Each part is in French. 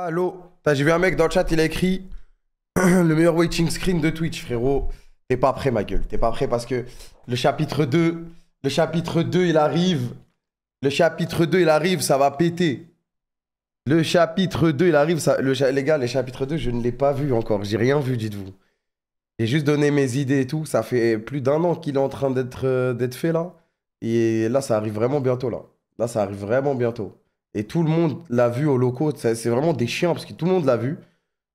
Allô? J'ai vu un mec dans le chat, il a écrit le meilleur waiting screen de Twitch, frérot. T'es pas prêt, ma gueule. T'es pas prêt parce que le chapitre 2, il arrive. Le chapitre 2, il arrive, ça va péter. Le chapitre 2, il arrive, ça... les gars, le chapitre 2, je ne l'ai pas vu encore. J'ai rien vu, dites-vous. J'ai juste donné mes idées et tout. Ça fait plus d'un an qu'il est en train d'être fait, là. Et là, ça arrive vraiment bientôt, là. Là, ça arrive vraiment bientôt. Et tout le monde l'a vu au locaux. C'est vraiment des chiens parce que tout le monde l'a vu.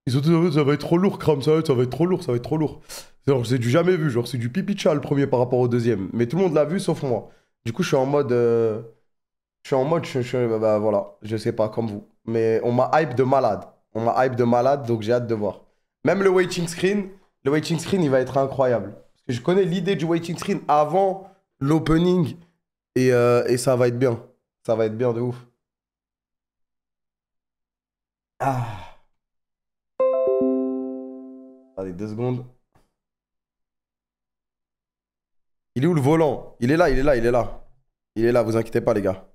Ils ont dit, ça va être trop lourd, Kram, ça va être trop lourd, ça va être trop lourd. Genre, c'est du jamais vu, genre, c'est du pipi de chat le premier par rapport au deuxième. Mais tout le monde l'a vu sauf moi. Du coup, je suis en mode. Bah, voilà, je sais pas, comme vous. Mais on m'a hype de malade. On m'a hype de malade, donc j'ai hâte de voir. Même le waiting screen, il va être incroyable. Parce que je connais l'idée du waiting screen avant l'opening et ça va être bien. Ça va être bien de ouf. Ah. Allez, 2 secondes. Il est où le volant? Il est là, il est là, il est là. Il est là, vous inquiétez pas, les gars.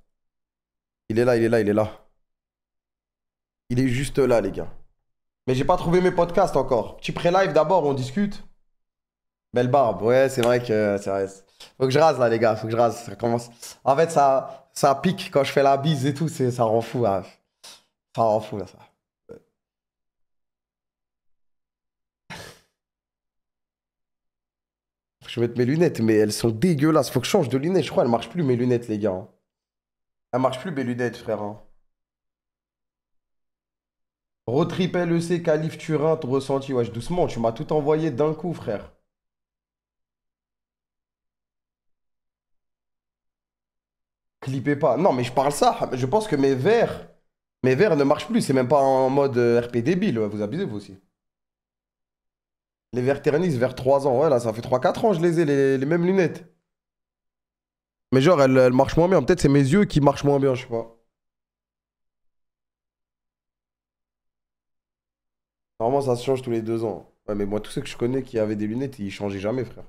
Il est là, il est là, il est là. Il est juste là, les gars. Mais j'ai pas trouvé mes podcasts encore. Petit pré-live d'abord, on discute. Belle barbe, ouais, c'est vrai que c'est vrai. Faut que je rase là, les gars, faut que je rase. Ça commence. En fait, ça pique quand je fais la bise et tout, ça rend fou. Là. Ça rend fou là, ça. Je vais mettre mes lunettes, mais elles sont dégueulasses. Faut que je change de lunettes. Je crois qu'elles marchent plus mes lunettes, les gars. Hein. Elles marchent plus mes lunettes, frère. Hein. Road trip LEC, Calif Turin, ton ressenti. Wesh, doucement, tu m'as tout envoyé d'un coup, frère. Clippez pas. Non, mais je parle ça. Je pense que mes verres ne marchent plus. C'est même pas en mode RP débile. Ouais, vous abusez, vous aussi. Les verres Ternis, vers 3 ans. Ouais, là, ça fait 3 4 ans, je les ai, les mêmes lunettes. Mais genre, elles marchent moins bien. Peut-être c'est mes yeux qui marchent moins bien, je sais pas. Normalement, ça se change tous les 2 ans. Ouais, mais moi, tous ceux que je connais qui avaient des lunettes, ils changeaient jamais, frère.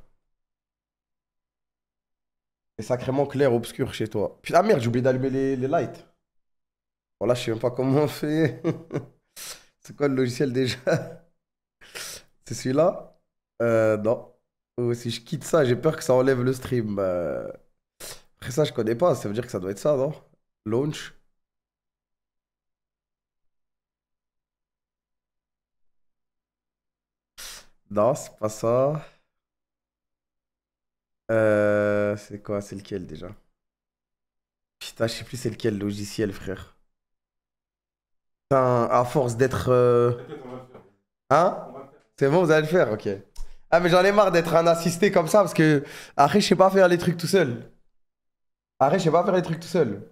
C'est sacrément clair, obscur chez toi. Putain, ah merde, j'ai oublié d'allumer les lights. Bon, là, je sais même pas comment on fait. C'est quoi le logiciel déjà? C'est celui-là? Non. Oh, si je quitte ça, j'ai peur que ça enlève le stream. Après ça, je connais pas. Ça veut dire que ça doit être ça, non? Launch. Non, c'est pas ça. C'est quoi? C'est lequel déjà? Putain, je sais plus c'est lequel logiciel, frère. Putain, à force d'être. Hein? C'est bon, vous allez le faire, ok. Ah, mais j'en ai marre d'être un assisté comme ça parce que après, je sais pas faire les trucs tout seul. Après, je sais pas faire les trucs tout seul.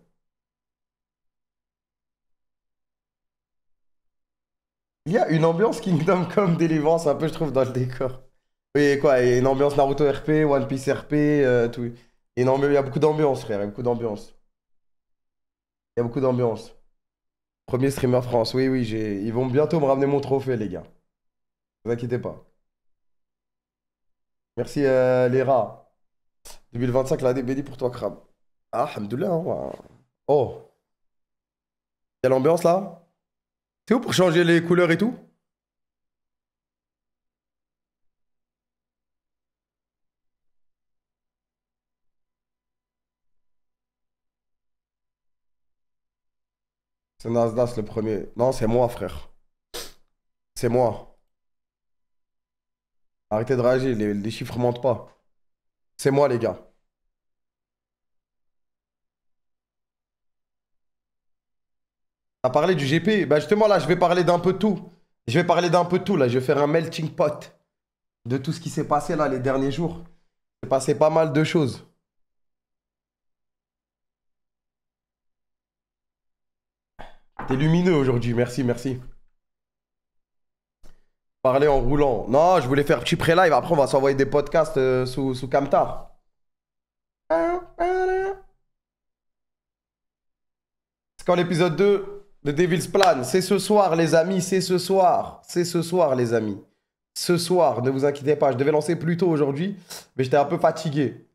Il y a une ambiance Kingdom Come Deliverance, un peu, je trouve, dans le décor. Oui, quoi, il y a une ambiance Naruto RP, One Piece RP, tout. Il y a beaucoup d'ambiance, frère, il y a beaucoup d'ambiance. Il y a beaucoup d'ambiance. Premier streamer France, oui, oui, ils vont bientôt me ramener mon trophée, les gars. Ne vous inquiétez pas. Merci, les rats. 2025, l'année bénie pour toi, Kram. Ah, Alhamdoulilah. Hein, ouais. Oh, il y a l'ambiance là? C'est où pour changer les couleurs et tout? C'est Nasdaq le premier. Non, c'est moi, frère. C'est moi. Arrêtez de réagir, les chiffres mentent pas. C'est moi, les gars. T'as parlé du GP? Bah justement, là, je vais parler d'un peu de tout. Je vais parler d'un peu de tout, là. Je vais faire un melting pot de tout ce qui s'est passé, là, les derniers jours. Il s'est passé pas mal de choses. T'es lumineux aujourd'hui, merci, merci. Parler en roulant. Non, je voulais faire petit pré-live. Après, on va s'envoyer des podcasts sous Camtar. C'est quand l'épisode 2 de Devil's Plan? C'est ce soir, les amis. C'est ce soir. C'est ce soir, les amis. Ce soir, ne vous inquiétez pas. Je devais lancer plus tôt aujourd'hui, mais j'étais un peu fatigué.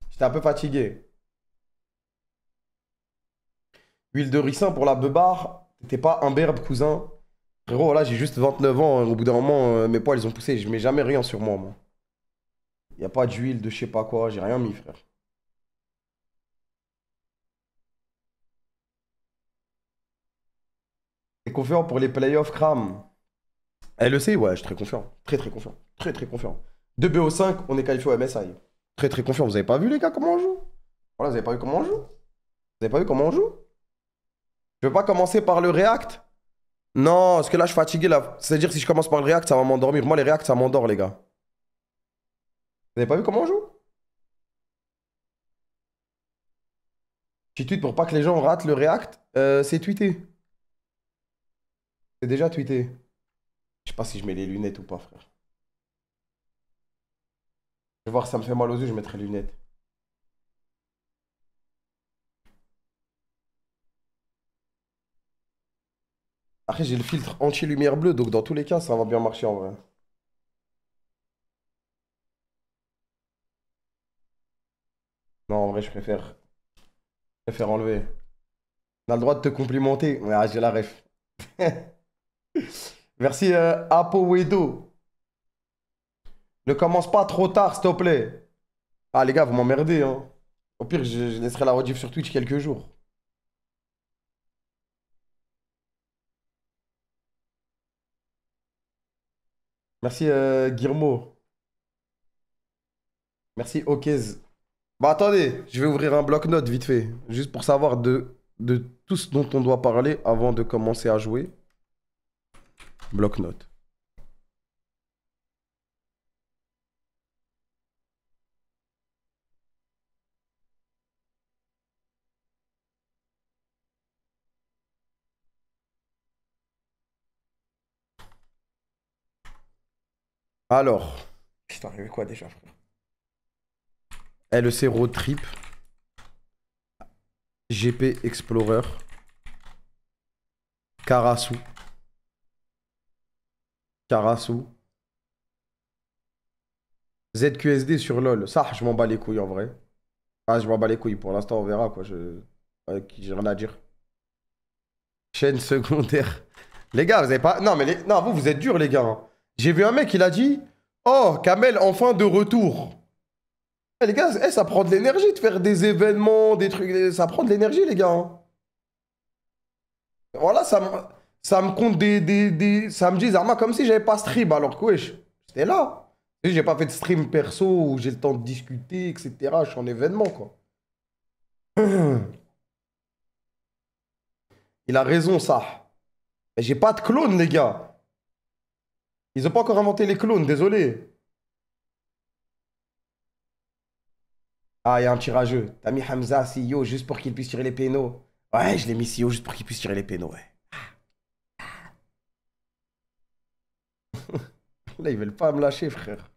J'étais un peu fatigué. Huile de ricin pour la beubare. T'étais pas imberbe, cousin. Frérot, là, j'ai juste 29 ans. Au bout d'un moment, mes poils, ils ont poussé. Je mets jamais rien sur moi, moi. Y a pas d'huile, de je sais pas quoi. J'ai rien mis, frère. T'es confiant pour les playoffs, Kram? Elle le sait, ouais, je suis très confiant. Très, très confiant. Très, très confiant. 2 BO5, on est qualifié au MSI. Très, très confiant. Vous avez pas vu, les gars, comment on joue? Voilà, vous avez pas vu comment on joue? Vous avez pas vu comment on joue? Je veux pas commencer par le React? Non, parce que là, je suis fatigué, là. C'est-à-dire, si je commence par le React, ça va m'endormir. Moi, les React, ça m'endort, les gars. Vous avez pas vu comment on joue? Je tweet pour pas que les gens ratent le React. C'est tweeté. C'est déjà tweeté. Je sais pas si je mets les lunettes ou pas, frère. Je vais voir si ça me fait mal aux yeux, je mettrai les lunettes. Après, j'ai le filtre anti-lumière bleue, donc dans tous les cas, ça va bien marcher en vrai. Non, en vrai, je préfère enlever. On a le droit de te complimenter. Ah, j'ai la ref. Merci, Apowedo. Ne commence pas trop tard, s'il te plaît. Ah, les gars, vous m'emmerdez, hein. Au pire, je laisserai la rediff sur Twitch quelques jours. Merci, Guillermo. Merci, Okez. Bah, attendez, je vais ouvrir un bloc-notes vite fait. Juste pour savoir de tout ce dont on doit parler avant de commencer à jouer. Bloc-notes. Alors. Putain, il y avait quoi déjà, frère? LEC Road Trip. GP Explorer. Karasu. Karasu. ZQSD sur LoL. Ça, je m'en bats les couilles en vrai. Ah, je m'en bats les couilles. Pour l'instant, on verra quoi. J'ai rien à dire. Chaîne secondaire. Les gars, vous avez pas. Non, mais non, vous êtes durs, les gars, hein. J'ai vu un mec, il a dit: Oh, Kamel, enfin de retour. Eh, les gars, ça prend de l'énergie de faire des événements, des trucs. Ça prend de l'énergie, les gars, hein. Voilà, ça me compte ça me dit, Zarma, comme si j'avais pas stream, alors que, wesh, j'étais là. Et j'ai pas fait de stream perso où j'ai le temps de discuter, etc. Je suis en événement, quoi. Il a raison, ça. Mais j'ai pas de clone, les gars. Ils ont pas encore inventé les clones, désolé. Ah, il y a un tirageux. T'as mis Hamza, CEO, juste pour qu'il puisse tirer les pénaux. Ouais, je l'ai mis CEO juste pour qu'il puisse tirer les pénaux, ouais. Là, ils veulent pas me lâcher, frère.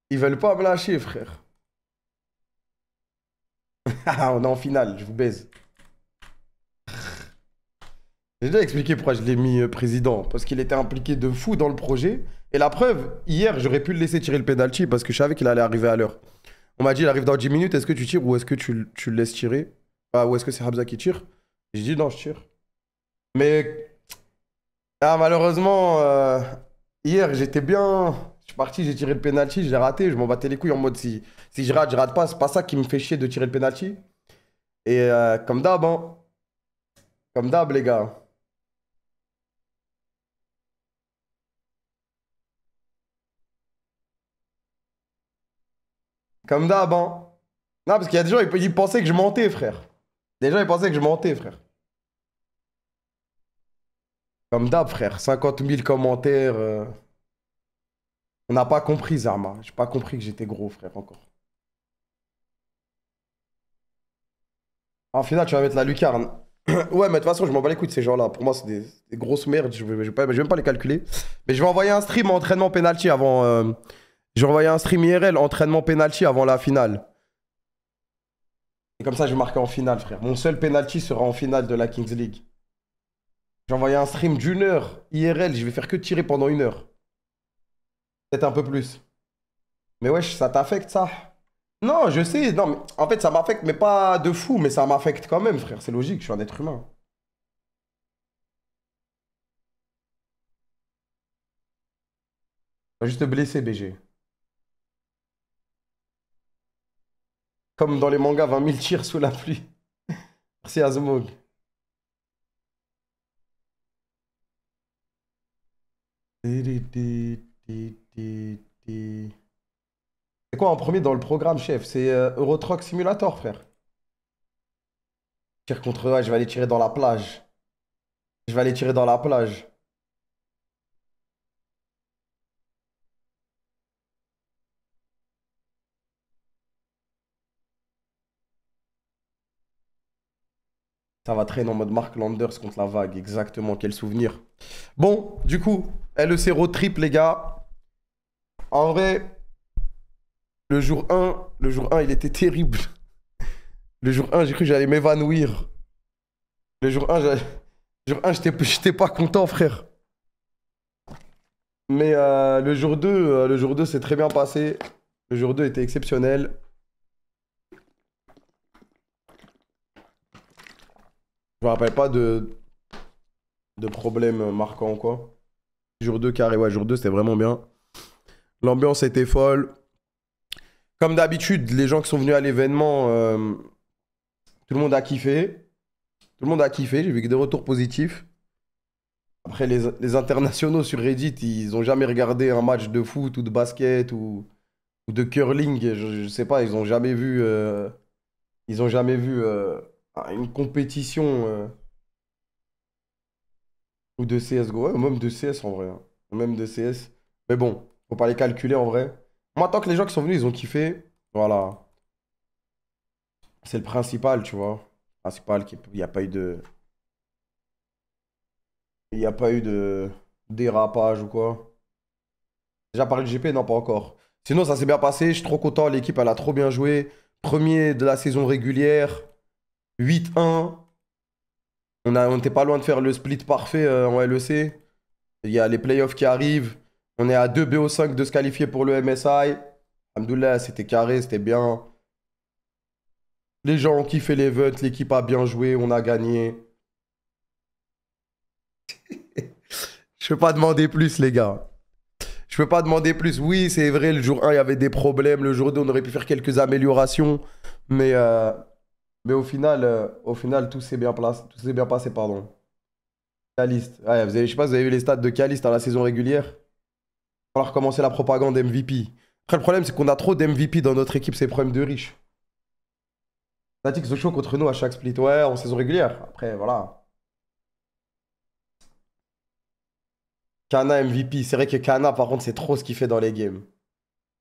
Ils veulent pas me lâcher, frère. Ah, on est en finale, je vous baise. J'ai déjà expliqué pourquoi je l'ai mis président. Parce qu'il était impliqué de fou dans le projet. Et la preuve, hier, j'aurais pu le laisser tirer le penalty parce que je savais qu'il allait arriver à l'heure. On m'a dit, il arrive dans 10 minutes, est-ce que tu tires ou est-ce que tu le laisses tirer? Ah, ou est-ce que c'est Hamza qui tire? J'ai dit, non, je tire. Mais ah, malheureusement, hier, j'étais bien. Je suis parti, j'ai tiré le penalty, je l'ai raté. Je m'en battais les couilles en mode si je rate pas. C'est pas ça qui me fait chier de tirer le penalty. Et comme d'hab, hein. Comme d'hab, les gars. Comme d'hab, hein. Non, parce qu'il y a des gens, ils pensaient que je mentais, frère. Des gens, ils pensaient que je mentais, frère. Comme d'hab, frère. 50 000 commentaires. On n'a pas compris, Zarma. J'ai pas compris que j'étais gros, frère, encore. En finale, tu vas mettre la lucarne. Ouais, mais de toute façon, je m'en bats les couilles de ces gens-là. Pour moi, c'est des grosses merdes. Je vais même pas les calculer. Mais je vais envoyer un stream entraînement penalty avant. Je vais envoyer un stream IRL entraînement penalty avant la finale. Et comme ça, je vais marquer en finale, frère. Mon seul penalty sera en finale de la Kings League. J'ai envoyé un stream d'1 heure IRL. Je vais faire que tirer pendant 1 heure. Peut-être un peu plus. Mais wesh, ça t'affecte ça? Non, je sais. Non, mais en fait, ça m'affecte, mais pas de fou. Mais ça m'affecte quand même, frère. C'est logique, je suis un être humain. Va juste te blesser, BG. Comme dans les mangas, 20 000 tirs sous la pluie. Merci Azumog. C'est quoi en premier dans le programme, chef? C'est Euro Truck Simulator, frère. Tire contre... Ouais, je vais aller tirer dans la plage. Je vais aller tirer dans la plage. Ça va traîner en mode Mark Landers contre la vague. Exactement, quel souvenir. Bon, du coup, LEC road trip, les gars. En vrai, le jour 1, il était terrible. Le jour 1, j'ai cru que j'allais m'évanouir. Le jour 1, j'étais pas content, frère. Mais le jour 2 s'est très bien passé. Le jour 2 était exceptionnel. Je me rappelle pas de problème marquant, quoi. Jour 2 carré, ouais, jour 2 c'était vraiment bien. L'ambiance était folle. Comme d'habitude, les gens qui sont venus à l'événement, tout le monde a kiffé. Tout le monde a kiffé, j'ai vu que des retours positifs. Après, les internationaux sur Reddit, ils ont jamais regardé un match de foot ou de basket ou de curling. Je sais pas, ils ont jamais vu une compétition ou de CSGO, ouais, ou même de CS en vrai, hein. Ou même de CS. Mais bon, faut pas les calculer en vrai. Moi, tant que les gens qui sont venus, ils ont kiffé, voilà. C'est le principal, tu vois. Le principal, il n'y a pas eu de. Il n'y a pas eu de dérapage ou quoi. Déjà parlé de GP, non, pas encore. Sinon, ça s'est bien passé, je suis trop content, l'équipe, elle a trop bien joué. Premier de la saison régulière, 8-1. On n'était pas loin de faire le split parfait en LEC. Il y a les playoffs qui arrivent. On est à 2 BO5 de se qualifier pour le MSI. Alhamdoulilah, c'était carré, c'était bien. Les gens ont kiffé l'event, l'équipe a bien joué, on a gagné. Je peux pas demander plus, les gars. Je peux pas demander plus. Oui, c'est vrai, le jour 1, il y avait des problèmes. Le jour 2, on aurait pu faire quelques améliorations. Mais, euh, mais au final, tout s'est bien passé, pardon. Caliste. Ouais, je sais pas si vous avez vu les stats de Caliste dans la saison régulière. Il va falloir recommencer la propagande MVP. Après, le problème, c'est qu'on a trop d'MVP dans notre équipe, c'est le problème de riches. Static se chaud contre nous à chaque split. Ouais, en saison régulière. Après, voilà. Kana MVP. C'est vrai que Kana, par contre, c'est trop ce qu'il fait dans les games.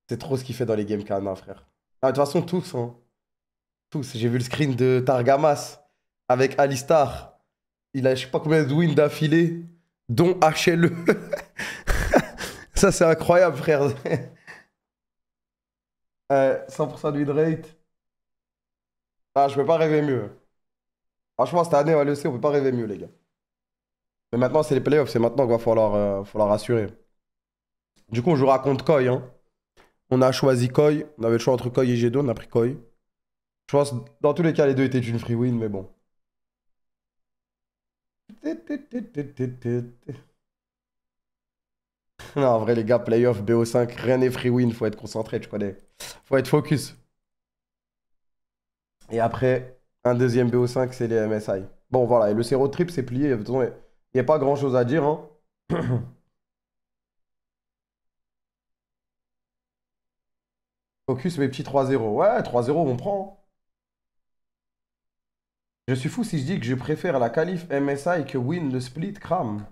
C'est trop ce qu'il fait dans les games, Kana, frère. Ah, de toute façon, tous, hein. Tous. J'ai vu le screen de Targamas avec Alistar. Il a je sais pas combien de wins d'affilée, dont HLE. Ça, c'est incroyable, frère. 100% de win rate. Ah, je peux pas rêver mieux. Franchement, cette année, au LEC, on peut pas rêver mieux, les gars. Mais maintenant, c'est les playoffs, c'est maintenant qu'il va falloir assurer. Du coup, on jouera contre Koi, hein. On a choisi Koi. On avait le choix entre Koi et G2, on a pris Koi. Je pense, dans tous les cas, les deux étaient une free win, mais bon. Non, en vrai, les gars, playoff, BO5, rien n'est free win, faut être concentré, tu connais. Faut être focus. Et après, un deuxième BO5, c'est les MSI. Bon, voilà, et le Zero Trip, c'est plié. De toute façon, il n'y a pas grand-chose à dire, hein. Focus, mes petits 3-0. Ouais, 3-0, on prend. Je suis fou si je dis que je préfère la qualif MSI que win le split cram.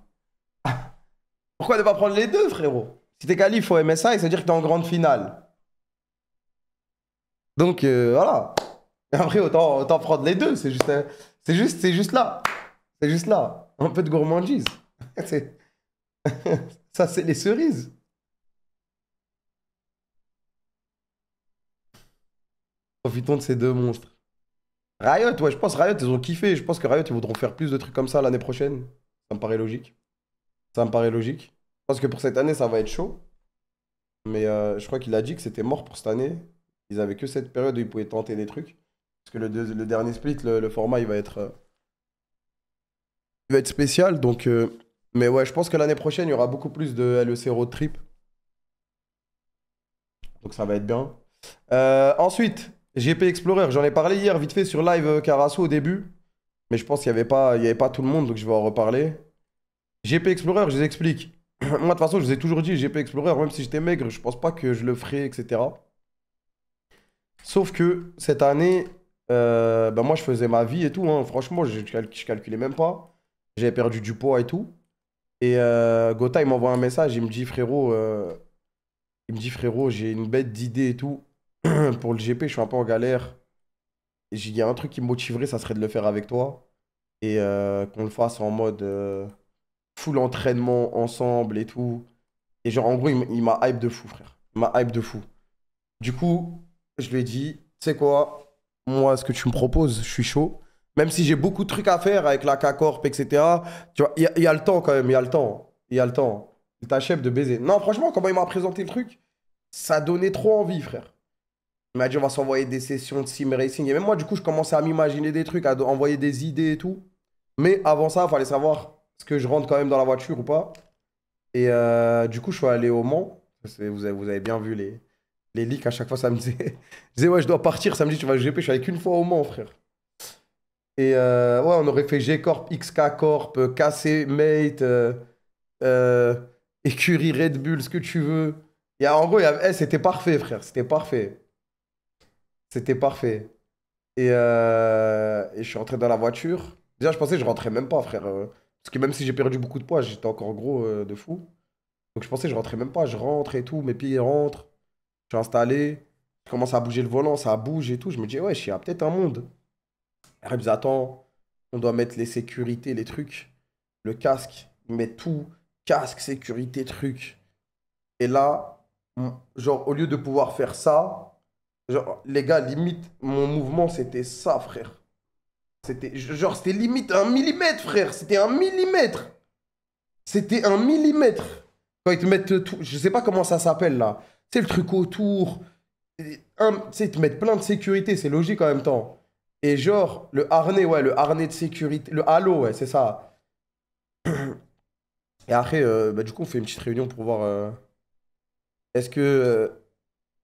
Pourquoi ne pas prendre les deux, frérot? Si t'es qualif au MSI, ça veut dire que t'es en grande finale. Donc, voilà. Après, autant prendre les deux. C'est juste là. C'est juste là. Un peu de gourmandise. C'est- Ça, c'est les cerises. Profitons de ces deux monstres. Riot, ouais, je pense Riot, ils ont kiffé. Je pense que Riot, ils voudront faire plus de trucs comme ça l'année prochaine. Ça me paraît logique. Ça me paraît logique. Je pense que pour cette année, ça va être chaud. Mais je crois qu'il a dit que c'était mort pour cette année. Ils avaient que cette période où ils pouvaient tenter des trucs. Parce que le dernier split, le format, il va être spécial. Donc, mais ouais, je pense que l'année prochaine, il y aura beaucoup plus de LEC Road Trip. Donc ça va être bien. Ensuite, GP Explorer, j'en ai parlé hier vite fait sur live Carasso au début. Mais je pense qu'il y avait pas tout le monde, donc je vais en reparler. GP Explorer, je vous explique. Moi, de toute façon, je vous ai toujours dit, GP Explorer, même si j'étais maigre, je pense pas que je le ferais, etc. Sauf que cette année, bah moi, je faisais ma vie et tout, hein. Franchement, je calculais même pas. J'avais perdu du poids et tout. Et Gotha, il m'envoie un message, il me dit, frérot, j'ai une bête d'idée et tout. Pour le GP, je suis un peu en galère. Et il y a un truc qui me motiverait, ça serait de le faire avec toi. Et qu'on le fasse en mode full entraînement ensemble et tout. Et genre, en gros, il m'a hype de fou, frère. Il m'a hype de fou. Du coup, je lui ai dit, tu sais quoi, moi, ce que tu me proposes, je suis chaud. Même si j'ai beaucoup de trucs à faire avec la K-Corp, etc. Tu vois, il y a le temps quand même, il y a le temps. Il y a le temps. Il t'achève de baiser. Non, franchement, comment il m'a présenté le truc, ça donnait trop envie, frère. Il m'a dit, on va s'envoyer des sessions de sim racing. Et même moi, du coup, je commençais à m'imaginer des trucs, à envoyer des idées et tout. Mais avant ça, il fallait savoir est-ce que je rentre quand même dans la voiture ou pas. Et du coup, je suis allé au Mans. Vous avez bien vu les leaks, à chaque fois, ça me disait, je disais, ouais, je dois partir. Ça me dit, tu vas GP, je suis allé qu'une fois au Mans, frère. Et ouais, on aurait fait G-Corp, XK Corp, KC Mate, euh, écurie Red Bull, ce que tu veux. En gros, c'était parfait, frère. C'était parfait. C'était parfait. Et je suis rentré dans la voiture. Déjà, je pensais que je rentrais même pas, frère. Parce que même si j'ai perdu beaucoup de poids, j'étais encore gros de fou. Donc je pensais que je rentrais même pas. Je rentre et tout, mes pieds rentrent. Je suis installé. Je commence à bouger le volant, ça bouge et tout. Je me dis, ouais, il y a peut-être un monde. Après, ils me disent, attends, on doit mettre les sécurités, les trucs. Le casque, ils mettent tout. Casque, sécurité, truc. Et là, genre, au lieu de pouvoir faire ça, genre, les gars, limite, mon mouvement, c'était ça, frère. C'était limite un millimètre, frère. C'était un millimètre. C'était un millimètre. Quand ils te mettent tout, je sais pas comment ça s'appelle là. C'est le truc autour. Tu sais, ils te mettent plein de sécurité, c'est logique en même temps. Et genre, le harnais, ouais, le harnais de sécurité, le halo, ouais, c'est ça. Et après, bah, du coup, on fait une petite réunion pour voir est-ce que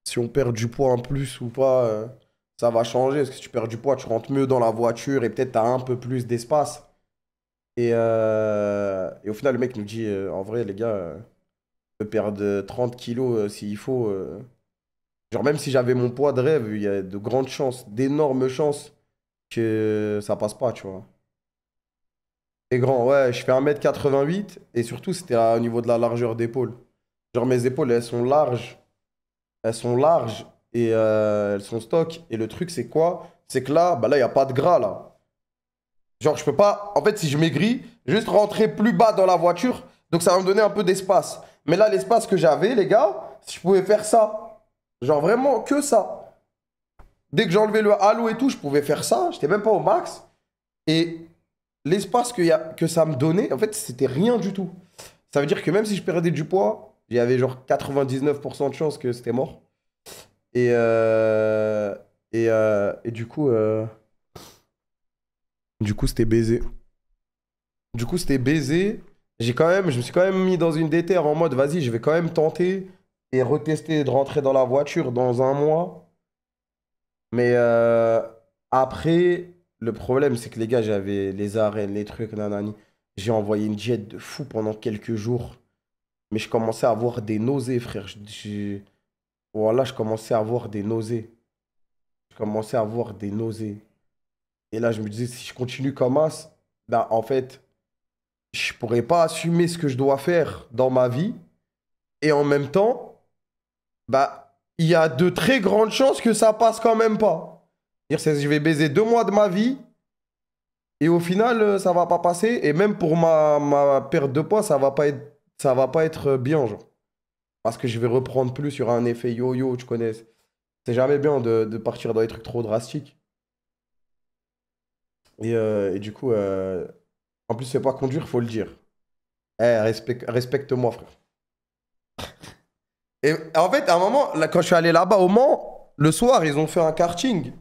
si on perd du poids en plus ou pas, ça va changer. Est-ce que si tu perds du poids, tu rentres mieux dans la voiture et peut-être tu as un peu plus d'espace. Et au final, le mec nous dit, en vrai, les gars, je peux perdre 30 kilos s'il faut. Genre, même si j'avais mon poids de rêve, il y a de grandes chances, d'énormes chances que ça passe pas, tu vois. Et grand, ouais, je fais 1m88 et surtout, c'était au niveau de la largeur d'épaule. Genre, mes épaules, elles sont larges et elles sont stock. Et le truc, c'est quoi? C'est que là, bah là, il n'y a pas de gras, là. Genre, je peux pas. En fait, si je maigris, juste rentrer plus bas dans la voiture. Donc, ça va me donner un peu d'espace. Mais là, l'espace que j'avais, les gars, si je pouvais faire ça. Genre, vraiment que ça. Dès que j'enlevais le halo et tout, je pouvais faire ça. J'étais même pas au max. Et l'espace que ça me donnait, en fait, c'était rien du tout. Ça veut dire que même si je perdais du poids, il y avait genre 99% de chances que c'était mort. Et, et du coup, c'était baisé. Du coup, c'était baisé. Je me suis quand même mis dans une déterre en mode, vas-y, je vais quand même tenter et retester de rentrer dans la voiture dans un mois. Mais après, le problème, c'est que les gars, j'avais les arènes, les trucs, nanani. J'ai envoyé une jet de fou pendant quelques jours. Mais je commençais à avoir des nausées, frère. Voilà, je commençais à avoir des nausées. Je commençais à avoir des nausées. Et là, je me disais, si je continue comme ça, ben, en fait, je pourrais pas assumer ce que je dois faire dans ma vie. Et en même temps, bah, il y a de très grandes chances que ça passe quand même pas. C'est-à-dire, je vais baiser 2 mois de ma vie et au final, ça va pas passer. Et même pour ma perte de poids, ça va pas être bien, genre. Parce que je vais reprendre plus sur un effet yo-yo, tu connais. C'est jamais bien de partir dans des trucs trop drastiques. Et du coup, en plus, c'est pas conduire, faut le dire. Respecte-moi, frère. Et en fait, à un moment, là, quand je suis allé là-bas au Mans, le soir, ils ont fait un karting.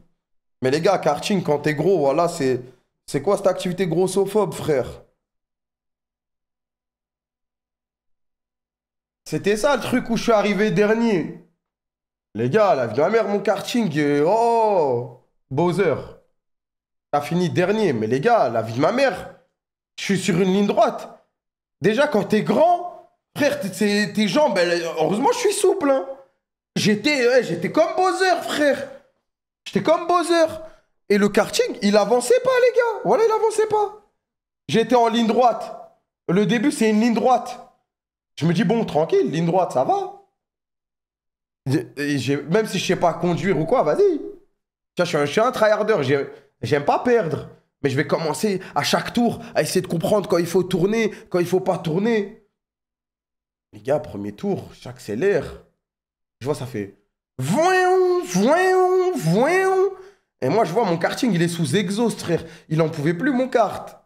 Mais les gars, karting, quand t'es gros, voilà, c'est quoi cette activité grossophobe, frère? C'était ça le truc où je suis arrivé dernier. Les gars, la vie de ma mère, mon karting, oh, Bowser. T'as fini dernier, mais les gars, la vie de ma mère, je suis sur une ligne droite. Déjà, quand t'es grand, frère, tes jambes, heureusement, je suis souple, hein. J'étais comme Bowser, frère. J'étais comme Bowser. Et le karting, il avançait pas, les gars. Voilà, il avançait pas. J'étais en ligne droite. Le début, c'est une ligne droite. Je me dis, bon, tranquille, ligne droite, ça va. Même si je sais pas conduire ou quoi, vas-y. Je suis un tryharder, j'aime pas perdre. Mais je vais commencer à chaque tour à essayer de comprendre quand il faut tourner, quand il faut pas tourner. Les gars, premier tour, j'accélère. Je vois, ça fait... Voyons, voyons, voyons. Et moi, je vois, mon karting, il est sous exhaust, frère. Il en pouvait plus, mon kart.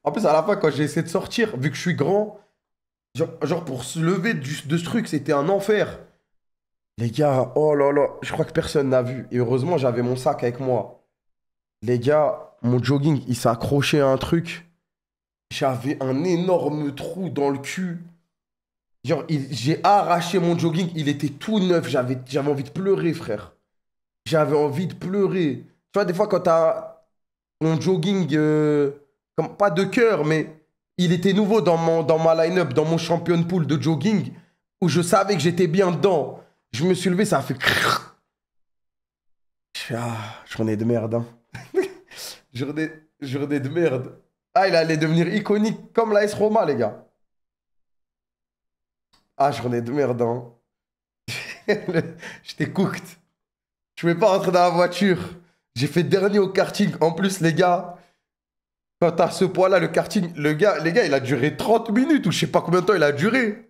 En plus, à la fin, quand j'ai essayé de sortir, vu que je suis grand, genre pour se lever de ce truc, c'était un enfer. Les gars, oh là là, je crois que personne n'a vu. Et heureusement, j'avais mon sac avec moi. Les gars, mon jogging, il s'est accroché à un truc. J'avais un énorme trou dans le cul. Genre, j'ai arraché mon jogging, il était tout neuf. J'avais envie de pleurer, frère. J'avais envie de pleurer. Tu vois, des fois, quand t'as mon jogging, comme, pas de cœur, mais il était nouveau dans ma line-up, dans mon champion pool de jogging, où je savais que j'étais bien dedans. Je me suis levé, ça a fait... Journée de merde, hein. Journée de merde. Ah, il allait devenir iconique comme l'AS Roma, les gars. Ah, journée de merde, hein. J'étais cooked. Je pouvais pas rentrer dans la voiture. J'ai fait dernier au karting. En plus, les gars, quand t'as ce poids-là, le karting, les gars, il a duré 30 minutes ou je sais pas combien de temps il a duré.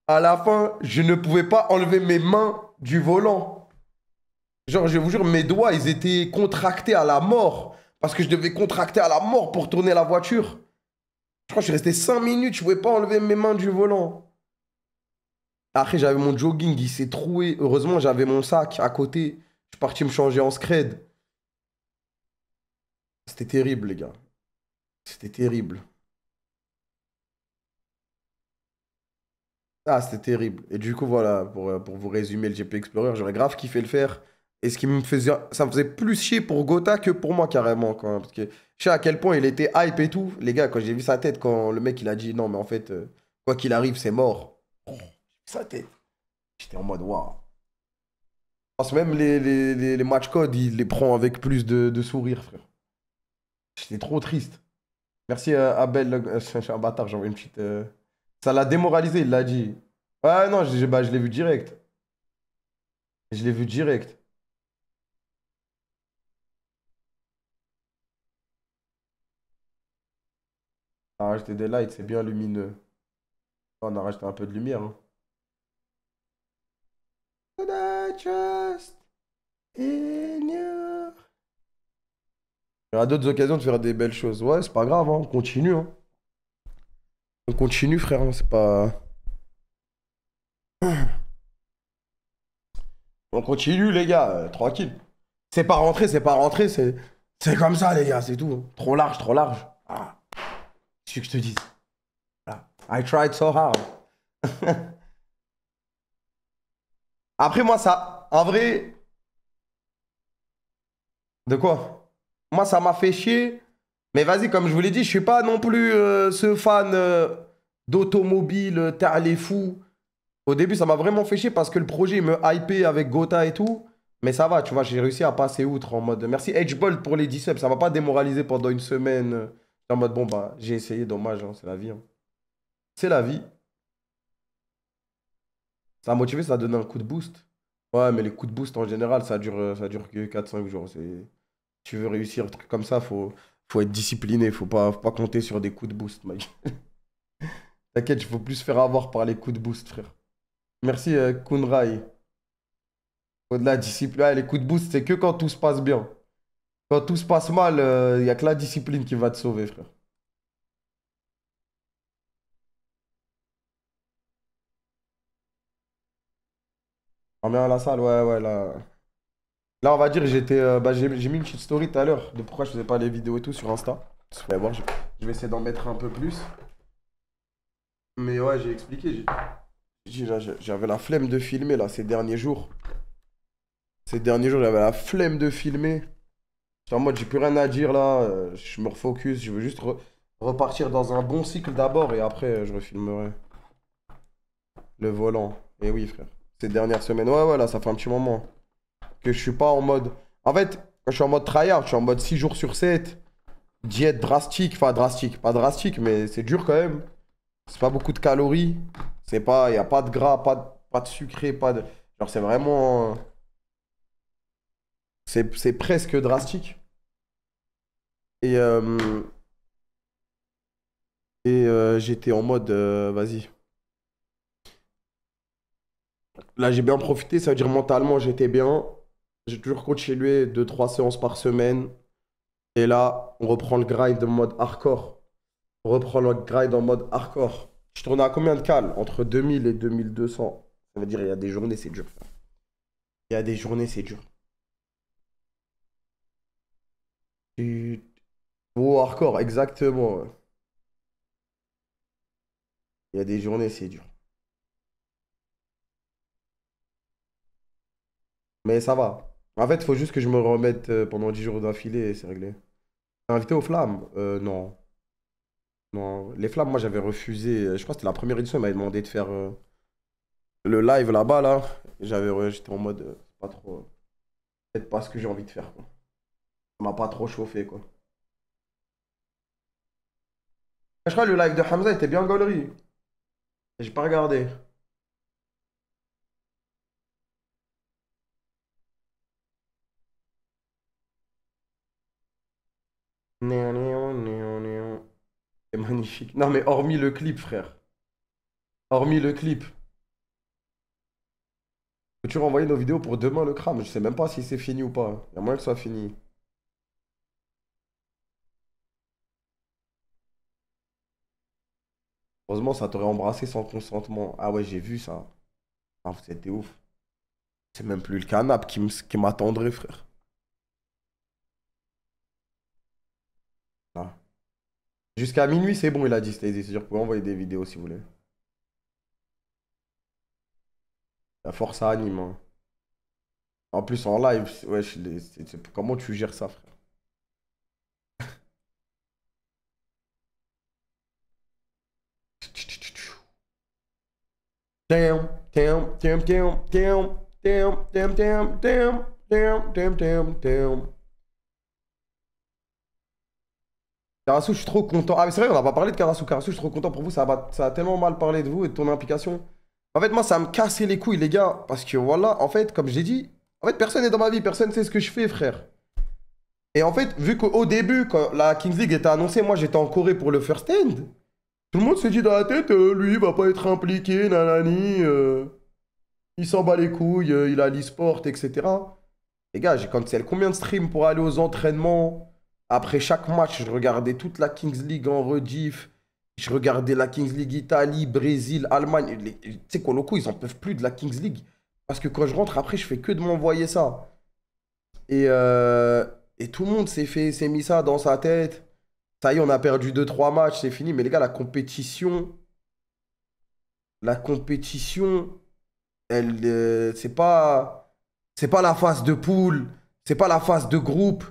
À la fin, je ne pouvais pas enlever mes mains du volant. Genre, je vous jure, mes doigts, ils étaient contractés à la mort. Parce que je devais contracter à la mort pour tourner la voiture. Je crois que je suis resté 5 minutes, je pouvais pas enlever mes mains du volant. Après, j'avais mon jogging, il s'est troué. Heureusement, j'avais mon sac à côté. Je suis parti me changer en scred. C'était terrible, les gars. C'était terrible. Ah, c'était terrible. Et du coup, voilà, pour vous résumer le GP Explorer, j'aurais grave kiffé le faire. Et ce qui me faisait, ça me faisait plus chier pour Gotha que pour moi, carrément, quand même. Parce que je sais à quel point il était hype et tout. Les gars, quand j'ai vu sa tête, quand le mec, il a dit non, mais en fait, quoi qu'il arrive, c'est mort. Oh, j'ai vu sa tête. J'étais en mode, waouh. Je pense même les match codes, il les prend avec plus de sourire, frère. J'étais trop triste. Merci Abel, je suis un bâtard, j'ai envoyé une petite... Ça l'a démoralisé, il l'a dit. Ouais, non, bah, je l'ai vu direct. Je l'ai vu direct. On a rajouté des lights, c'est bien lumineux. On a rajouté un peu de lumière, hein. Could I trust in you? Il y aura d'autres occasions de faire des belles choses. Ouais, c'est pas grave, hein, on continue, hein. On continue, frère, hein, c'est pas... On continue, les gars, tranquille. C'est pas rentré, c'est comme ça, les gars, c'est tout, hein. Trop large, trop large. Ah, c'est ce que je te dis. Voilà. I tried so hard. Après, moi, ça, en vrai, de quoi? Moi, ça m'a fait chier. Mais vas-y, comme je vous l'ai dit, je suis pas non plus ce fan d'automobile, t'as les fous. Au début, ça m'a vraiment fait chier parce que le projet il me hypait avec Gotha et tout. Mais ça va, tu vois, j'ai réussi à passer outre en mode. Merci Edgebolt pour les 10 subs. Ça m'a pas démoralisé pendant une semaine. En mode, bon, bah, j'ai essayé, dommage, hein, c'est la vie, hein. C'est la vie. Ça a motivé, ça a donné un coup de boost. Ouais, mais les coups de boost en général, ça dure que 4 5 jours. Tu veux réussir un truc comme ça, faut être discipliné. Faut pas compter sur des coups de boost, mec. T'inquiète, il faut plus se faire avoir par les coups de boost, frère. Merci, Kunrai. Au-delà de la discipline, ouais, les coups de boost, c'est que quand tout se passe bien. Quand tout se passe mal, il n'y a que la discipline qui va te sauver, frère. On vient à la salle, ouais, ouais, là. Là, on va dire, bah, j'ai mis une petite story tout à l'heure de pourquoi je faisais pas les vidéos et tout sur Insta. Vous allez voir, je vais essayer d'en mettre un peu plus. Mais ouais, j'ai expliqué. J'avais la flemme de filmer là ces derniers jours. Ces derniers jours, j'avais la flemme de filmer. J'étais en mode, j'ai plus rien à dire là. Je me refocus. Je veux juste repartir dans un bon cycle d'abord et après, je refilmerai le volant. Et oui, frère. Ces dernières semaines, ouais, là, ça fait un petit moment que je suis pas en mode. En fait, quand je suis en mode tryhard, je suis en mode 6 jours sur 7. Diète drastique. Enfin, drastique. Pas drastique, mais c'est dur quand même. C'est pas beaucoup de calories. C'est pas. Il n'y a pas de gras, pas de sucré, pas de. Genre, c'est vraiment. C'est presque drastique. Et, j'étais en mode, vas-y. Là, j'ai bien profité, ça veut dire mentalement, j'étais bien. J'ai toujours continué 2-3 séances par semaine. Et là, on reprend le grind en mode hardcore. On reprend le grind en mode hardcore. Je tournais à combien de cales? Entre 2000 et 2200. Ça veut dire, il y a des journées, c'est dur. Il y a des journées, c'est dur. Oh, hardcore, exactement. Ouais. Il y a des journées, c'est dur. Mais ça va. En fait, il faut juste que je me remette pendant 10 jours d'affilée et c'est réglé. T'es invité aux flammes? Non. Non. Les flammes, moi j'avais refusé. Je crois que c'était la première édition, il m'avait demandé de faire le live là-bas là. J'étais en mode pas trop. Peut-être pas ce que j'ai envie de faire quoi. Ça m'a pas trop chauffé quoi. Je crois que le live de Hamza était bien gaulerie. J'ai pas regardé. Néon, néon, néon, néon. C'est magnifique. Non mais hormis le clip frère. Hormis le clip. Peux-tu renvoyer nos vidéos pour demain le crame? Je sais même pas si c'est fini ou pas. Il y a moyen que ce soit fini. Heureusement, ça t'aurait embrassé sans consentement. Ah ouais, j'ai vu ça. Ah, c'était ouf. C'est même plus le canap qui m'attendrait, frère. Ah. Jusqu'à minuit, c'est bon, il a dit Stacey. C'est-à-dire, vous pouvez envoyer des vidéos si vous voulez. La force ça anime. Hein. En plus, en live, ouais, comment tu gères ça, frère? Damn, damn, damn, damn, damn, damn, damn, damn, damn, damn, damn, damn, damn. Karasu, je suis trop content. Ah, mais c'est vrai, on n'a pas parlé de Karasu. Karasu, je suis trop content pour vous. Ça a tellement mal parlé de vous et de ton implication. En fait, moi, ça me cassait les couilles, les gars. Parce que voilà, en fait, comme j'ai dit, en fait, personne n'est dans ma vie. Personne ne sait ce que je fais, frère. Et en fait, vu qu'au début, quand la Kings League était annoncée, moi, j'étais en Corée pour le first end. Tout le monde se dit dans la tête, lui, il va pas être impliqué, nanani. Il s'en bat les couilles, il a l'e-sport, etc. Les gars, j'ai cancel combien de streams pour aller aux entraînements? Après chaque match, je regardais toute la Kings League en rediff. Je regardais la Kings League Italie, Brésil, Allemagne. Tu sais quoi, locaux, ils en peuvent plus de la Kings League. Parce que quand je rentre, après, je fais que de m'envoyer ça. Et tout le monde s'est mis ça dans sa tête. Ça y est, on a perdu 2-3 matchs, c'est fini. Mais les gars, la compétition, elle, c'est pas la phase de poule, c'est pas la phase de groupe.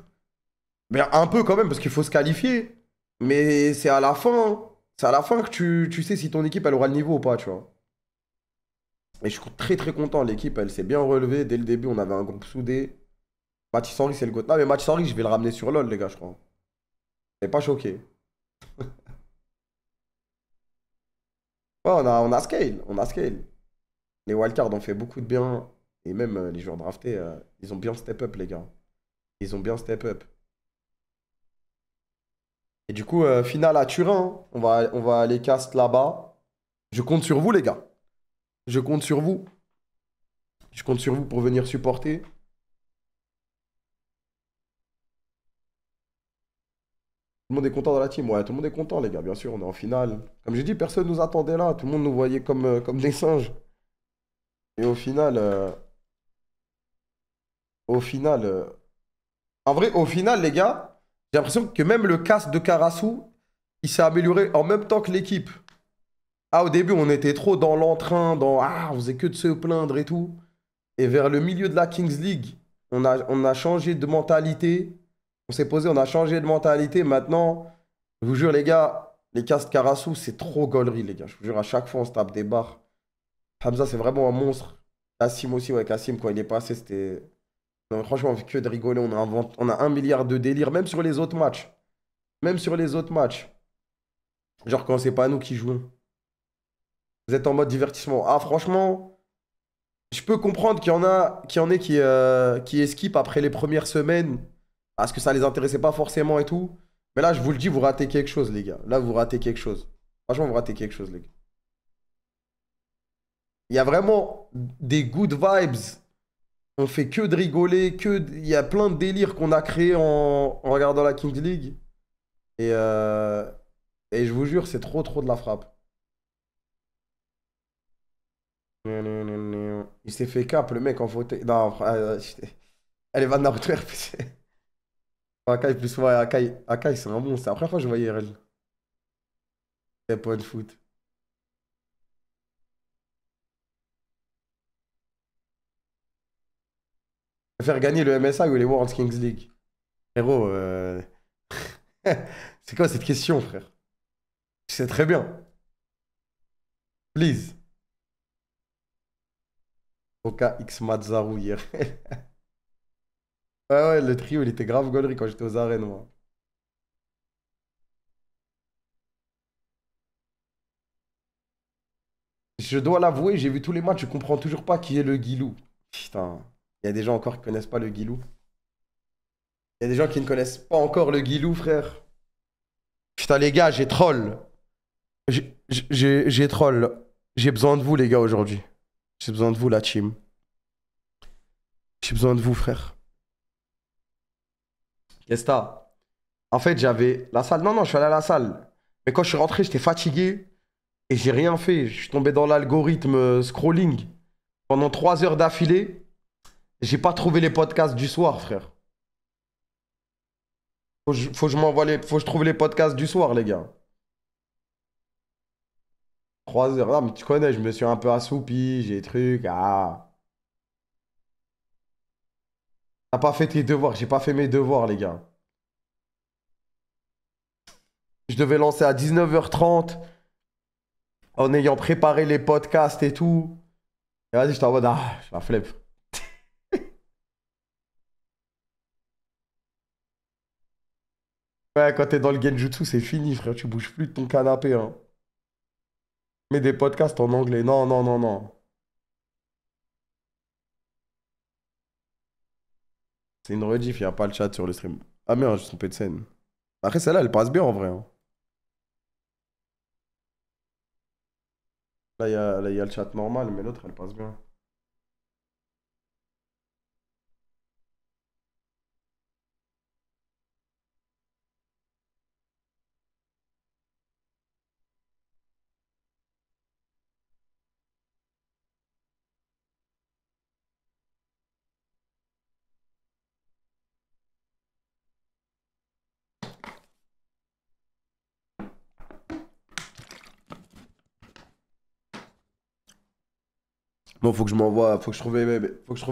Mais un peu quand même, parce qu'il faut se qualifier. Mais c'est à la fin. C'est à la fin que tu sais si ton équipe, elle aura le niveau ou pas, tu vois. Et je suis très très content. L'équipe, elle s'est bien relevée. Dès le début, on avait un groupe soudé. Mathis Henry, c'est le GOAT. Non, mais Mathis Henry, je vais le ramener sur LoL, les gars, je crois. C'est pas choqué. Ouais, on a scale. On a scale. Les wildcards ont fait beaucoup de bien. Et même les joueurs draftés, ils ont bien step up, les gars. Ils ont bien step up. Et du coup, finale à Turin. On va aller cast là-bas. Je compte sur vous, les gars. Je compte sur vous. Je compte sur vous pour venir supporter. Tout le monde est content dans la team. Ouais, tout le monde est content, les gars. Bien sûr, on est en finale. Comme j'ai dit, personne nous attendait là. Tout le monde nous voyait comme des singes. Et au final, en vrai, au final, les gars, j'ai l'impression que même le casque de Karasu, il s'est amélioré en même temps que l'équipe. Ah, au début, on était trop dans l'entrain, dans ah, on faisait que de se plaindre et tout. Et vers le milieu de la Kings League, on a changé de mentalité. On s'est posé, on a changé de mentalité. Maintenant, je vous jure, les gars, les castes Karasu, c'est trop gaulerie, les gars. Je vous jure, à chaque fois, on se tape des barres. Hamza, c'est vraiment un monstre. Kassim aussi, ouais, Kassim, quand il est passé, c'était. Non, franchement, on fait que de rigoler. On a un milliard de délires, même sur les autres matchs. Même sur les autres matchs. Genre quand c'est pas nous qui jouons. Vous êtes en mode divertissement. Ah, franchement, je peux comprendre qu'il y en ait qui esquipent après les premières semaines parce que ça les intéressait pas forcément et tout. Mais là, je vous le dis, vous ratez quelque chose, les gars. Là, vous ratez quelque chose. Franchement, vous ratez quelque chose, les gars. Il y a vraiment des good vibes. On fait que de rigoler, Il y a plein de délires qu'on a créés en regardant la Kings League. Et, euh, et je vous jure, c'est trop, trop de la frappe. Il s'est fait cap, le mec, en fauteuil. Non, elle est Van Naruto RPC. Akai plus, ouais, Akai, c'est un monstre. C'est la première fois que je voyais RL. C'est pas de foot. Faire gagner le MSI ou les World Kings League? Frérot, c'est quoi cette question, frère? Tu sais très bien. Please. Oka X Matzaru hier. Ouais, ouais, le trio, il était grave gaulerie quand j'étais aux arènes, moi. Je dois l'avouer, j'ai vu tous les matchs, je comprends toujours pas qui est le Guilou. Putain, il y a des gens encore qui connaissent pas le Guilou. Il y a des gens qui ne connaissent pas encore le Guilou, frère. Putain, les gars, j'ai troll. J'ai troll. J'ai besoin de vous, les gars, aujourd'hui. J'ai besoin de vous, la team. J'ai besoin de vous, frère. Qu'est-ce que t'as? En fait, j'avais la salle. Non, non, je suis allé à la salle. Mais quand je suis rentré, j'étais fatigué et j'ai rien fait. Je suis tombé dans l'algorithme scrolling pendant 3 heures d'affilée. J'ai pas trouvé les podcasts du soir, frère. Faut que je trouve les podcasts du soir, les gars. 3 heures. Non, mais tu connais, je me suis un peu assoupi, j'ai des trucs. Ah. T'as pas fait tes devoirs, j'ai pas fait mes devoirs, les gars. Je devais lancer à 19h30 en ayant préparé les podcasts et tout. Et vas-y, j'étais en mode, ah, je la flemme. Ouais, quand t'es dans le genjutsu, c'est fini, frère. Tu bouges plus de ton canapé, hein. Mets des podcasts en anglais. Non, non, non, non. C'est une rediff, il n'y a pas le chat sur le stream. Ah merde, je suis trompé de scène. Après, celle-là, elle passe bien en vrai, hein. Là, il y a le chat normal, mais l'autre, elle passe bien. Bon, faut que je m'envoie, faut que je trouve faut que je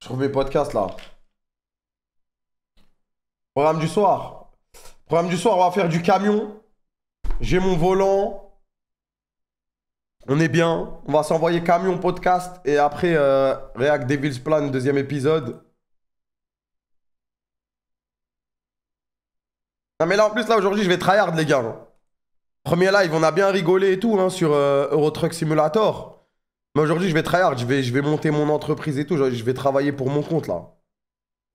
trouve mes podcasts là. Programme du soir. Programme du soir, on va faire du camion. J'ai mon volant. On est bien. On va s'envoyer camion podcast et après React Devil's Plan, deuxième épisode. Non mais là en plus là aujourd'hui je vais tryhard les gars. Premier live, on a bien rigolé et tout hein, sur Euro Truck Simulator. Mais aujourd'hui je vais tryhard, je vais monter mon entreprise et tout. Je vais travailler pour mon compte là.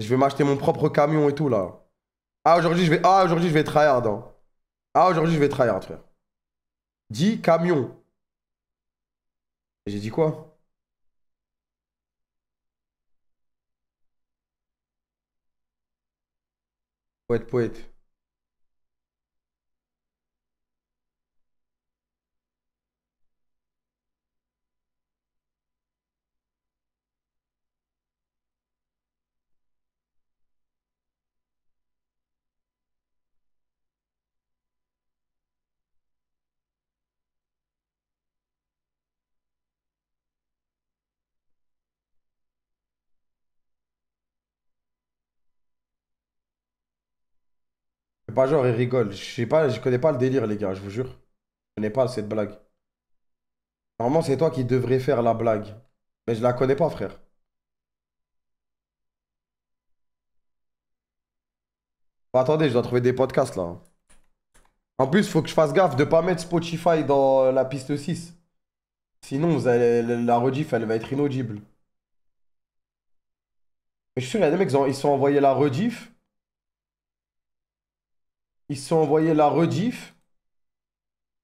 Je vais m'acheter mon propre camion et tout là. Aujourd'hui je vais tryhard. Hein. Ah aujourd'hui je vais tryhard frère. Dis camion. Et j'ai dit quoi? Poète poète. pas genre, il rigole. Je sais pas, je connais pas le délire, les gars, je vous jure. Je connais pas cette blague. Normalement, c'est toi qui devrais faire la blague. Mais je la connais pas, frère. Bon, attendez, je dois trouver des podcasts là. En plus, faut que je fasse gaffe de pas mettre Spotify dans la piste 6. Sinon, la rediff, elle va être inaudible. Mais je suis sûr, il y a des mecs, ils se sont envoyés la rediff. Ils se sont envoyés la rediff.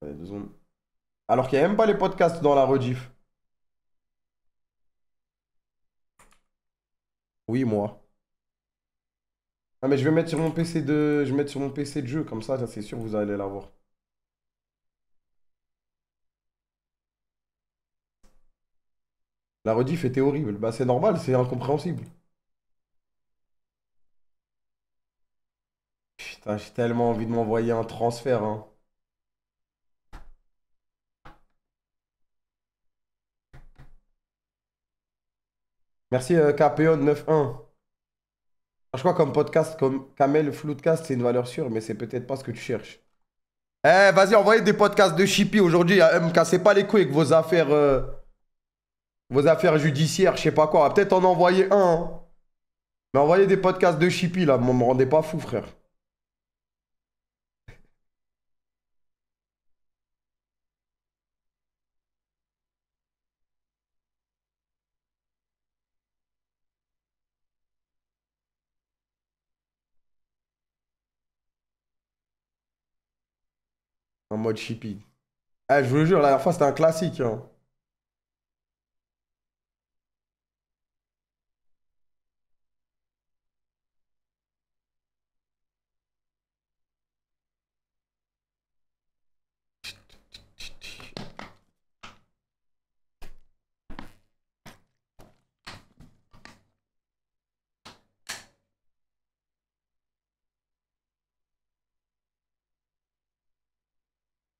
Attendez, 2 secondes. Alors qu'il n'y a même pas les podcasts dans la rediff. Oui, moi. Ah, mais je vais mettre sur mon PC de... Je vais mettre sur mon PC de jeu, comme ça c'est sûr, vous allez l'avoir. La rediff était horrible. Bah, c'est normal, c'est incompréhensible. Putain, j'ai tellement envie de m'envoyer un transfert, hein. Merci KPO 91. Je crois comme podcast comme Kamel Floodcast, c'est une valeur sûre, mais c'est peut-être pas ce que tu cherches. Eh, vas-y, envoyez des podcasts de Chippy aujourd'hui. Me cassez pas les couilles avec vos affaires judiciaires, je sais pas quoi. On va peut-être en envoyer un, hein. Mais envoyez des podcasts de Chippy, là. Me rendez pas fou, frère. En mode Chippy. Eh, je vous le jure, la dernière fois, c'était un classique, hein.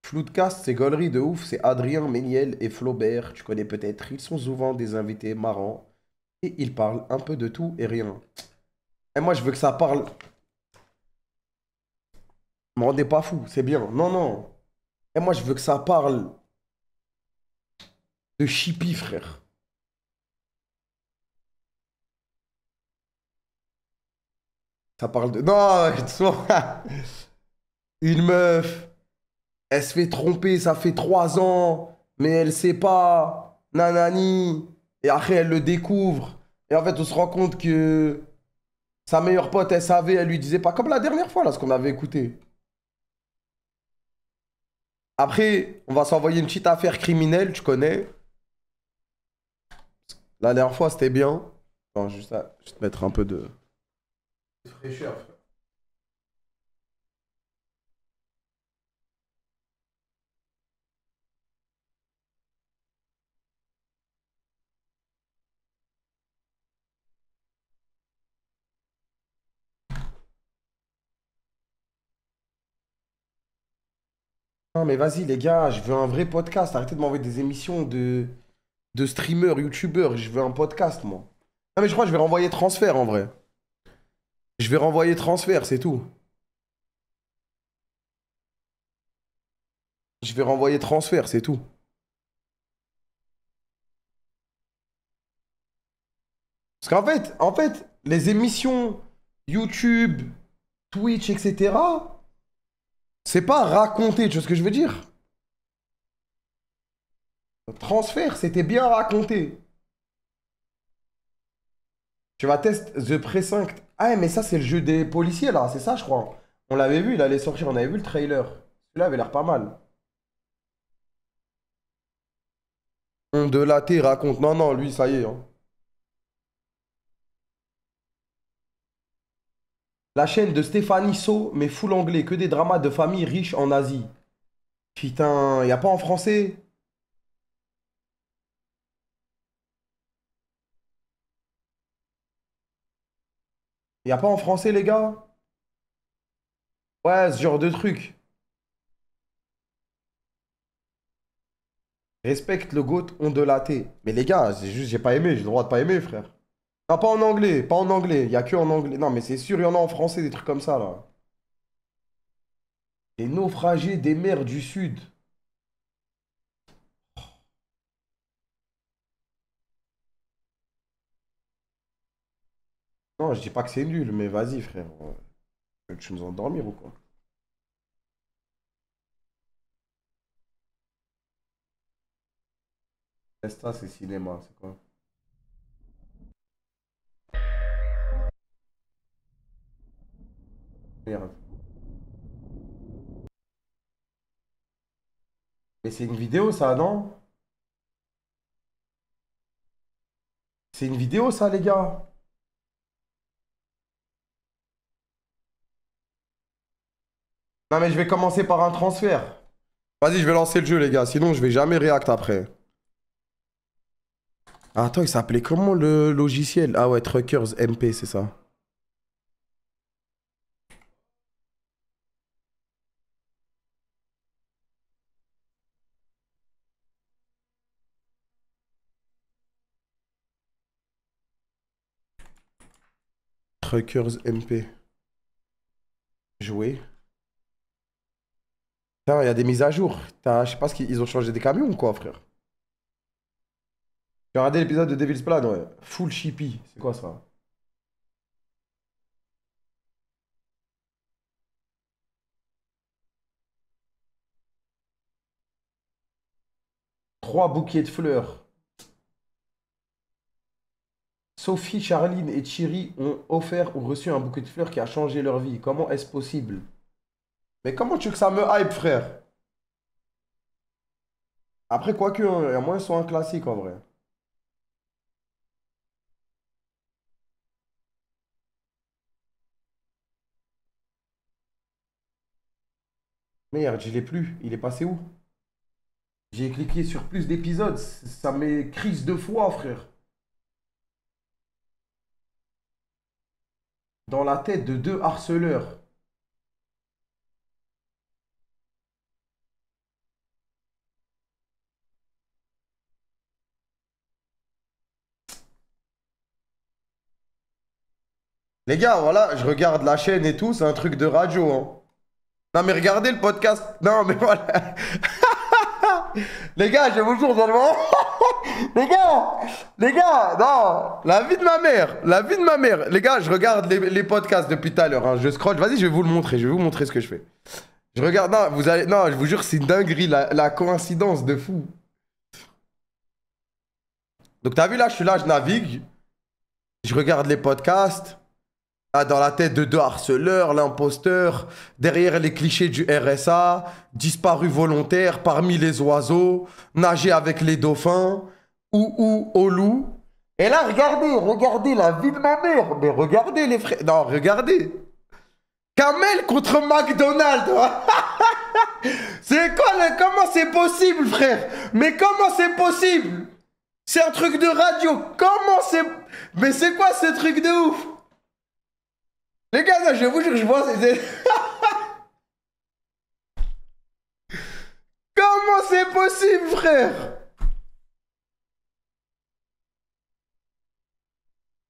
Floodcast, c'est gaulerie de ouf. C'est Adrien, Méniel et Flaubert. Tu connais peut-être. Ils sont souvent des invités marrants. Et ils parlent un peu de tout et rien. Et moi, je veux que ça parle. Me rendez pas fou, c'est bien. Non, non. Et moi, je veux que ça parle de Chippy, frère. Ça parle de... Non, une meuf, elle se fait tromper, ça fait 3 ans, mais elle sait pas. Nanani. Et après, elle le découvre. Et en fait, on se rend compte que sa meilleure pote, elle savait, elle lui disait pas. Comme la dernière fois, là, ce qu'on avait écouté. Après, on va s'envoyer une petite affaire criminelle, tu connais. La dernière fois, c'était bien. Attends, juste mettre un peu de fraîcheur, frère. Non, mais vas-y, les gars, je veux un vrai podcast. Arrêtez de m'envoyer des émissions de streamers, youtubeurs. Je veux un podcast, moi. Non, mais je crois que je vais renvoyer transfert, en vrai. Je vais renvoyer transfert, c'est tout. Je vais renvoyer transfert, c'est tout. Parce qu'en fait, les émissions YouTube, Twitch, etc., c'est pas raconter, tu vois ce que je veux dire? Transfert, c'était bien raconté. Tu vas tester The Precinct. Ah, mais ça, c'est le jeu des policiers, là, c'est ça, je crois. On l'avait vu, il allait sortir, on avait vu le trailer. Celui-là avait l'air pas mal. On de la T raconte. Non, non, lui, ça y est, hein. La chaîne de Stéphanie So, mais full anglais, que des dramas de familles riches en Asie. Putain, y a pas en français? Y a pas en français, les gars? Ouais, ce genre de truc. Respecte le goat ondulaté. Mais les gars, c'est juste, j'ai pas aimé, j'ai le droit de pas aimer, frère. Non, pas en anglais, pas en anglais. Y a que en anglais. Non, mais c'est sûr, il y en a en français, des trucs comme ça, là. Les naufragés des mers du Sud. Non, je dis pas que c'est nul, mais vas-y, frère. Tu nous endormir ou quoi? Resta, c'est cinéma, c'est quoi? Merde. Mais c'est une vidéo, ça, non? C'est une vidéo, ça, les gars? Non, mais je vais commencer par un transfert. Vas-y, je vais lancer le jeu, les gars. Sinon, je vais jamais react après. Ah, attends, il s'appelait comment le logiciel? Ah ouais, Truckers MP, c'est ça. Truckers MP. Jouer. Putain, il y a des mises à jour. Je sais pas ce qu'ils ont changé des camions ou quoi, frère. J'ai regardé l'épisode de Devil's Plan, ouais. Full chippy. C'est quoi ça? Trois bouquets de fleurs. Sophie, Charline et Thierry ont offert ou reçu un bouquet de fleurs qui a changé leur vie. Comment est-ce possible? Mais comment tu veux que ça me hype, frère? Après, quoique, hein, il y a moins soit un classique en vrai. Merde, je l'ai plus. Il est passé où? J'ai cliqué sur plus d'épisodes. Ça met crise de foi, frère. Dans la tête de deux harceleurs. Les gars, voilà, je regarde la chaîne et tout, c'est un truc de radio, hein. Non, mais regardez le podcast. Non, mais voilà. Les gars, je vous jure, seulement. Les gars, non. La vie de ma mère, la vie de ma mère. Les gars, je regarde les podcasts depuis tout à l'heure, hein. Je scroll, vas-y, je vais vous le montrer. Je vais vous montrer ce que je fais. Je regarde, non, vous allez, non, je vous jure, c'est une dinguerie, la coïncidence de fou. Donc, t'as vu là, je suis là, je navigue. Je regarde les podcasts. Ah, dans la tête de deux harceleurs, l'imposteur, derrière les clichés du RSA, disparu volontaire parmi les oiseaux, nager avec les dauphins, au loup. Et là, regardez la vie de ma mère. Mais regardez les frères. Non, regardez. Kamel contre McDonald's. C'est quoi comment c'est possible, frère? Mais comment c'est possible? C'est un truc de radio. Comment c'est... Mais c'est quoi ce truc de ouf? Les gars, là, je vous jure, je vois... Comment c'est possible, frère?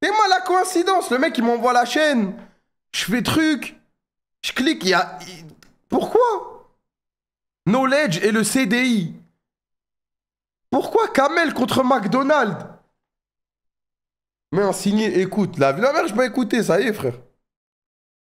C'est moi la coïncidence. Le mec, il m'envoie la chaîne. Je fais truc. Je clique, il y a... Pourquoi? Knowledge et le CDI. Pourquoi Kamel contre McDonald's? Mais un signé, écoute. La vie de la mère, je peux écouter, ça y est, frère.